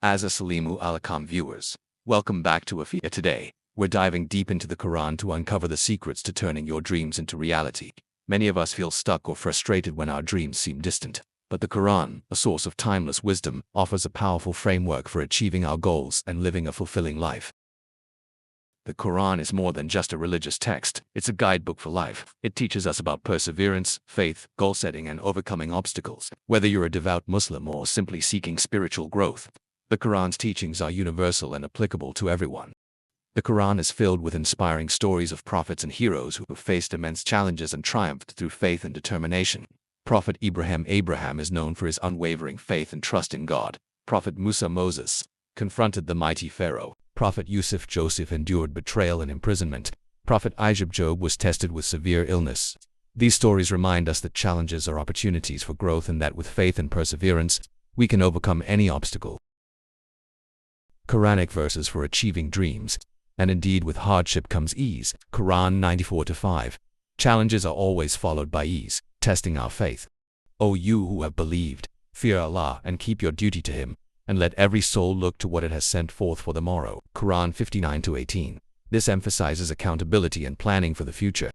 Assalamu alaikum viewers. Welcome back to Afia. Today, we're diving deep into the Quran to uncover the secrets to turning your dreams into reality. Many of us feel stuck or frustrated when our dreams seem distant. But the Quran, a source of timeless wisdom, offers a powerful framework for achieving our goals and living a fulfilling life. The Quran is more than just a religious text, it's a guidebook for life. It teaches us about perseverance, faith, goal setting, and overcoming obstacles. Whether you're a devout Muslim or simply seeking spiritual growth, the Quran's teachings are universal and applicable to everyone. The Quran is filled with inspiring stories of prophets and heroes who have faced immense challenges and triumphed through faith and determination. Prophet Abraham is known for his unwavering faith and trust in God. Prophet Musa Moses confronted the mighty Pharaoh. Prophet Yusuf Joseph endured betrayal and imprisonment. Prophet Job was tested with severe illness. These stories remind us that challenges are opportunities for growth and that with faith and perseverance, we can overcome any obstacle. Quranic verses for achieving dreams. And indeed with hardship comes ease. Quran 94:5. Challenges are always followed by ease, testing our faith. O you who have believed, fear Allah and keep your duty to Him, and let every soul look to what it has sent forth for the morrow. Quran 59:18. This emphasizes accountability and planning for the future.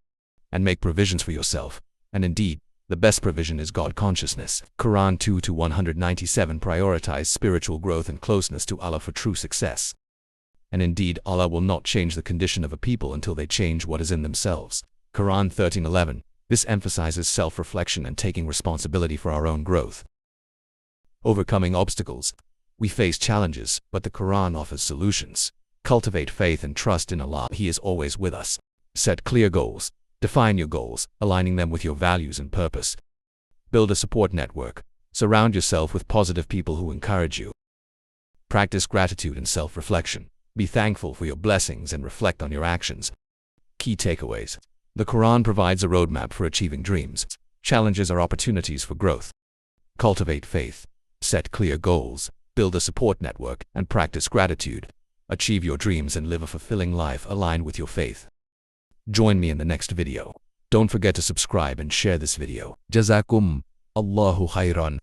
And make provisions for yourself. And indeed, the best provision is God consciousness. Quran 2:197 prioritize spiritual growth and closeness to Allah for true success. And indeed, Allah will not change the condition of a people until they change what is in themselves. Quran 13:11. This emphasizes self-reflection and taking responsibility for our own growth. Overcoming obstacles. We face challenges, but the Quran offers solutions. Cultivate faith and trust in Allah. He is always with us. Set clear goals. Define your goals, aligning them with your values and purpose. Build a support network. Surround yourself with positive people who encourage you. Practice gratitude and self-reflection. Be thankful for your blessings and reflect on your actions. Key takeaways. The Quran provides a roadmap for achieving dreams. Challenges are opportunities for growth. Cultivate faith. Set clear goals. Build a support network and practice gratitude. Achieve your dreams and live a fulfilling life aligned with your faith. Join me in the next video. Don't forget to subscribe and share this video. Jazakum Allahu khairan.